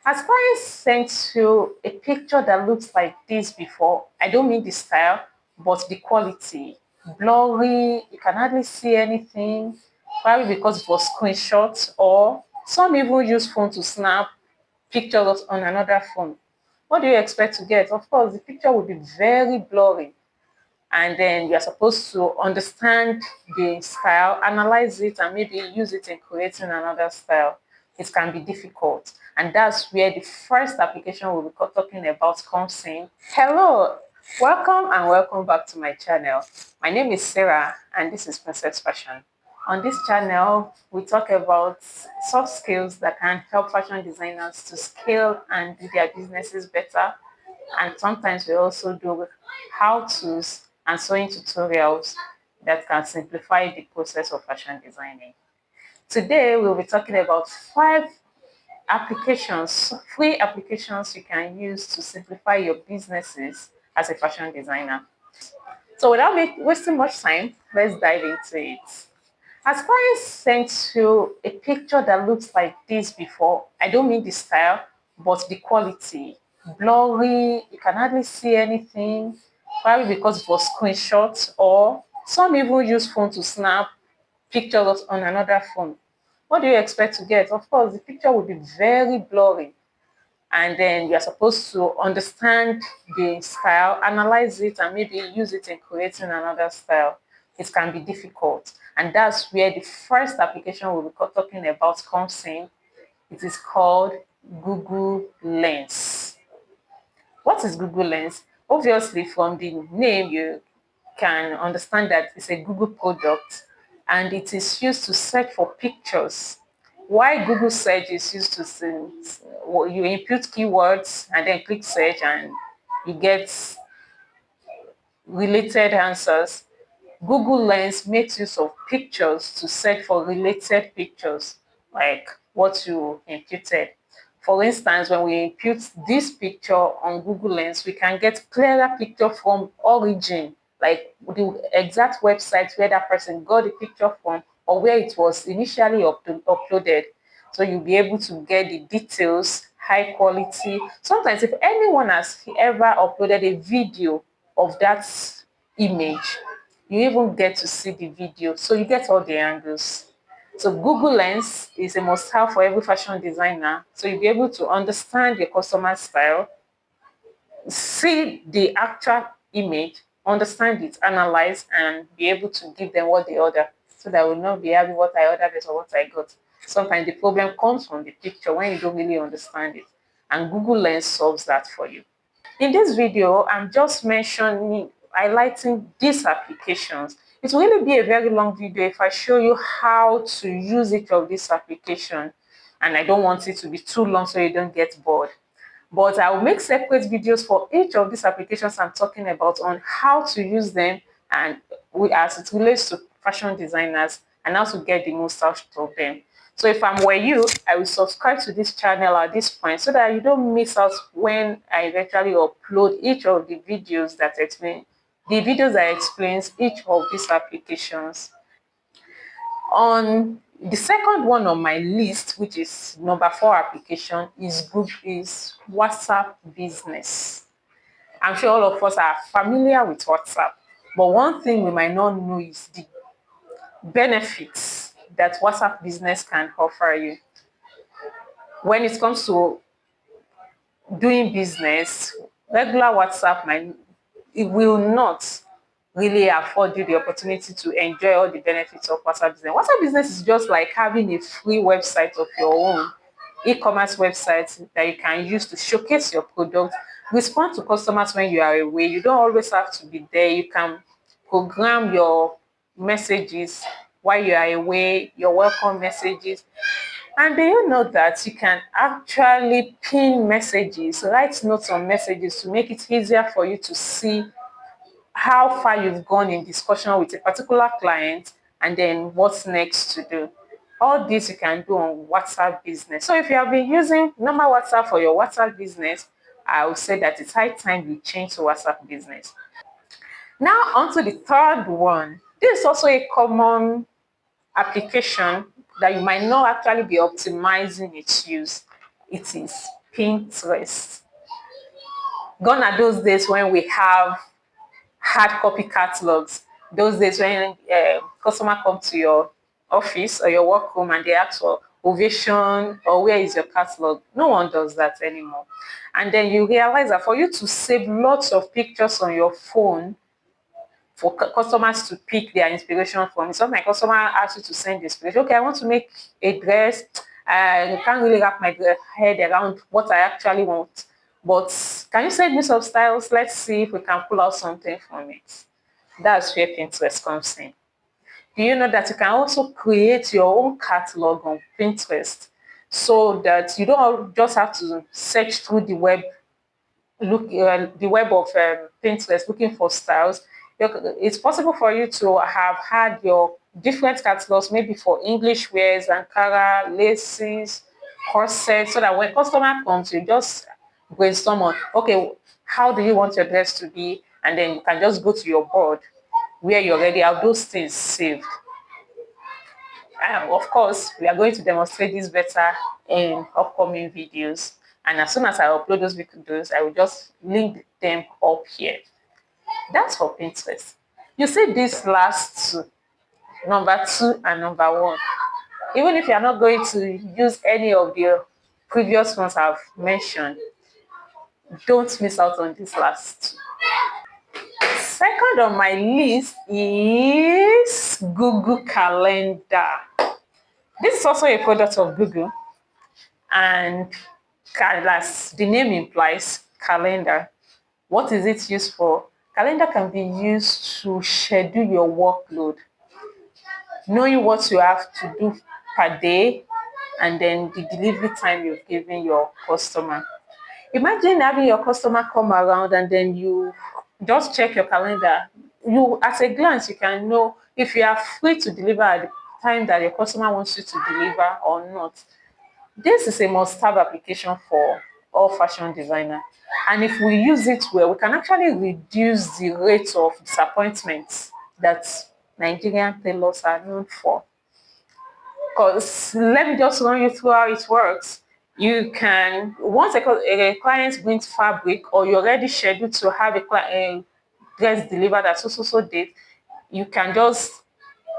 Has clients sent you a picture that looks like this before? I don't mean the style, but the quality. Blurry, you can hardly see anything, probably because it was screenshot, or some even use phone to snap pictures on another phone. What do you expect to get? Of course, the picture will be very blurry, and then you're supposed to understand the style, analyze it, and maybe use it in creating another style. It can be difficult, and that's where the first application we'll be talking about comes in. Hello, welcome back to my channel. My name is Sarah, and this is Princess Fashion. On this channel, we talk about soft skills that can help fashion designers to scale and do their businesses better, and sometimes we also do how-tos and sewing tutorials that can simplify the process of fashion designing. Today, we'll be talking about 5 applications, free applications you can use to simplify your businesses as a fashion designer. So without wasting much time, let's dive into it. Has clients sent you a picture that looks like this before? I don't mean the style, but the quality. Blurry, you can hardly see anything, probably because it was screenshot, or some even use phone to snap pictures on another phone. What do you expect to get? Of course, the picture will be very blurry, and then you're supposed to understand the style, analyze it, and maybe use it in creating another style. It can be difficult, and that's where the first application we'll be talking about comes in. It is called Google Lens. What is Google Lens? Obviously, from the name, you can understand that it's a Google product, and it is used to search for pictures. Why Google search is used to you input keywords and then click search, and you get related answers. Google Lens makes use of pictures to search for related pictures, like what you imputed. For instance, when we impute this picture on Google Lens, we can get clearer picture from origin, like the exact website where that person got the picture from, or where it was initially uploaded. So you'll be able to get the details, high quality. Sometimes if anyone has ever uploaded a video of that image, you even get to see the video. So you get all the angles. So Google Lens is a must-have for every fashion designer. So you'll be able to understand your customer's style, see the actual image, understand it, analyze, and be able to give them what they order. So that will not be having what I ordered or what I got. Sometimes the problem comes from the picture when you don't really understand it. And Google Lens solves that for you. In this video, I'm just highlighting these applications. It will really be a very long video if I show you how to use each of these applications, and I don't want it to be too long so you don't get bored. But I will make separate videos for each of these applications I'm talking about on how to use them, and as it relates to fashion designers, and how to get the most out of them. So if I'm were you, I will subscribe to this channel at this point so that you don't miss out when I eventually upload each of the videos that explains each of these applications. On the second one on my list, which is number 4 application, is WhatsApp Business. I'm sure all of us are familiar with WhatsApp, but one thing we might not know is the benefits that WhatsApp Business can offer you. When it comes to doing business, regular WhatsApp it will not really afford you the opportunity to enjoy all the benefits of WhatsApp Business. WhatsApp Business is just like having a free website of your own, e-commerce website that you can use to showcase your product, respond to customers when you are away. You don't always have to be there. You can program your messages while you are away, your welcome messages. And do you know that you can actually pin messages, write notes on messages to make it easier for you to see how far you've gone in discussion with a particular client, and then what's next to do. All this you can do on WhatsApp Business. So if you have been using normal WhatsApp for your WhatsApp Business, I would say that it's high time you change to WhatsApp Business. Now on to the third one. This is also a common application that you might not actually be optimizing its use. It is Pinterest. Gone are those days when we have hard copy catalogs. Those days when customer come to your office or your workroom and they ask for ovation or where is your catalog. No one does that anymore. And then you realize that for you to save lots of pictures on your phone for customers to pick their inspiration from. So my customer asks you to send inspiration. Okay, I want to make a dress. I can't really wrap my head around what I actually want. But can you send me some styles? Let's see if we can pull out something from it. That's where Pinterest comes in. Do you know that you can also create your own catalog on Pinterest so that you don't just have to search through the web of Pinterest looking for styles. It's possible for you to have had your different catalogs, maybe for English wears, Ankara, laces, corsets, so that when customer comes, you just brainstorm on, okay, how do you want your dress to be? And then you can just go to your board where you already have those things saved. Of course, we are going to demonstrate this better in upcoming videos. And as soon as I upload those videos, I will just link them up here. That's for Pinterest. You see these last two, number 2 and number 1. Even if you are not going to use any of the previous ones I've mentioned, don't miss out on these last two. Second on my list is Google Calendar. This is also a product of Google, and as the name implies, calendar. What is it used for? Calendar can be used to schedule your workload, knowing what you have to do per day, and then the delivery time you've given your customer. Imagine having your customer come around and then you just check your calendar. You, at a glance, you can know if you are free to deliver at the time that your customer wants you to deliver or not. This is a must-have application for all fashion designers. And if we use it well, we can actually reduce the rate of disappointments that Nigerian tailors are known for. Because let me just run you through how it works. You can, once a client brings fabric or you're already scheduled to have a dress delivered at so date, you can just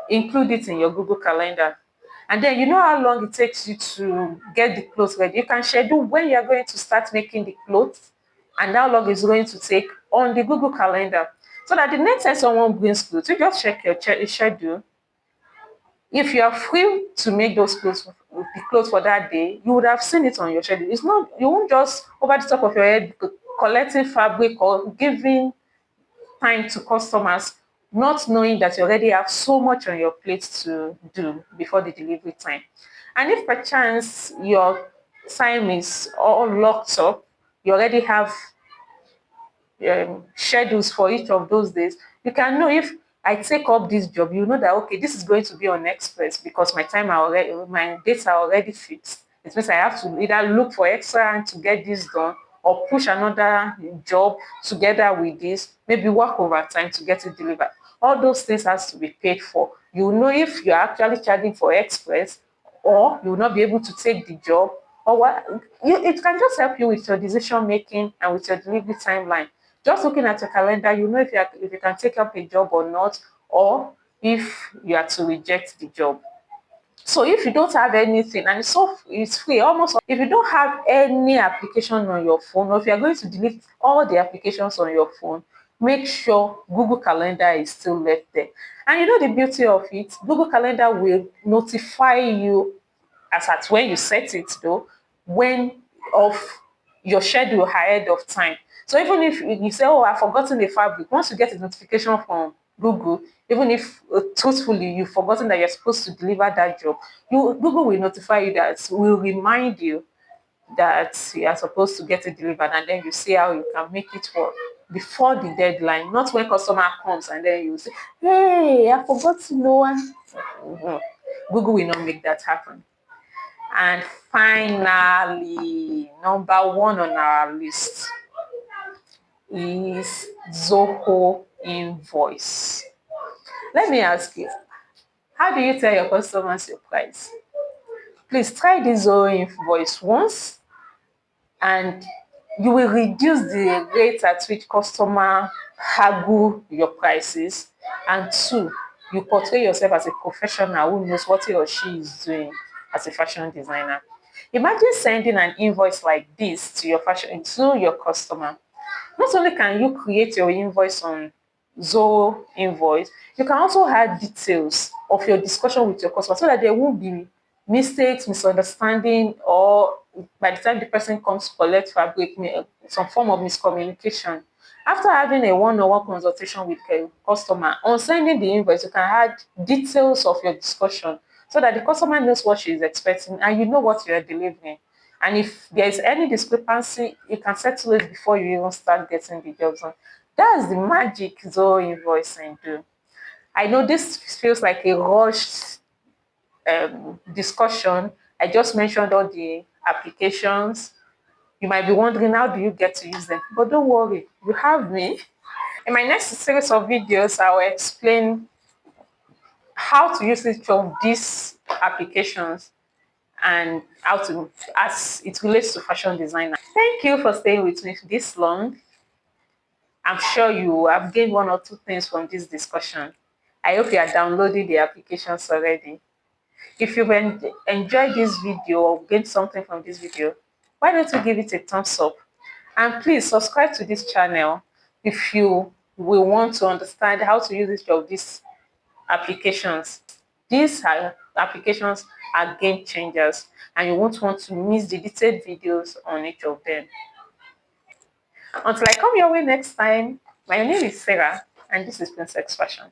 include it in your Google Calendar. And then you know how long it takes you to get the clothes ready. You can schedule when you're going to start making the clothes and how long it's going to take on the Google Calendar. So that the next time someone brings clothes, you just check your schedule. If you are free to make those clothes, the clothes for that day, you would have seen it on your schedule. It's not, you won't just over the top of your head collecting fabric or giving time to customers, not knowing that you already have so much on your plate to do before the delivery time. And if perchance your time is all locked up, you already have schedules for each of those days, you can know if I take up this job, you know that okay, this is going to be on Express because my dates are already fixed. It means I have to either look for extra and to get this done or push another job together with this, maybe work overtime to get it delivered. All those things has to be paid for. You know if you're actually charging for Express or you will not be able to take the job or what. It can just help you with your decision making and with your delivery timeline. Just looking at your calendar, you know if you can take up a job or not, or if you are to reject the job. So if you don't have anything, and it's free, almost if you don't have any application on your phone, or if you are going to delete all the applications on your phone, make sure Google Calendar is still left there. And you know the beauty of it, Google Calendar will notify you as at when you set it though, when of your schedule ahead of time. So even if you say, oh, I've forgotten the fabric, once you get a notification from Google, even if truthfully you've forgotten that you're supposed to deliver that job, Google will notify you, that will remind you that you are supposed to get it delivered, and then you see how you can make it work before the deadline, not when customer comes and then you say, hey, I forgot to know one. Mhm. Google will not make that happen. And finally, number 1 on our list is Zoho Invoice. Let me ask you, how do you tell your customers your price? Please try this Zoho Invoice once. and you will reduce the rate at which customer haggle your prices. And two, you portray yourself as a professional who knows what he or she is doing as a fashion designer. Imagine sending an invoice like this to your customer. Not only can you create your invoice on Zoho Invoice, you can also add details of your discussion with your customer so that there won't be mistakes, misunderstanding, or by the time the person comes to collect fabric, some form of miscommunication. After having a one-on-one consultation with a customer, on sending the invoice, you can add details of your discussion so that the customer knows what she is expecting and you know what you are delivering. And if there is any discrepancy, you can settle it before you even start getting the jobs done. That's the magic Zoho invoicing do. I know this feels like a rushed discussion. I just mentioned all the applications. You might be wondering, how do you get to use them? But don't worry, you have me. In my next series of videos, I will explain how to use each of these applications and how to, as it relates to fashion design. Thank you for staying with me this long. I'm sure you have gained one or two things from this discussion. I hope you are downloading the applications already. If you've enjoyed this video or gained something from this video, why don't you give it a thumbs up? And please subscribe to this channel if you will want to understand how to use each of these applications. Applications are game changers, and you won't want to miss the detailed videos on each of them. Until I come your way next time, my name is Sarah, and this is Princess Fashion.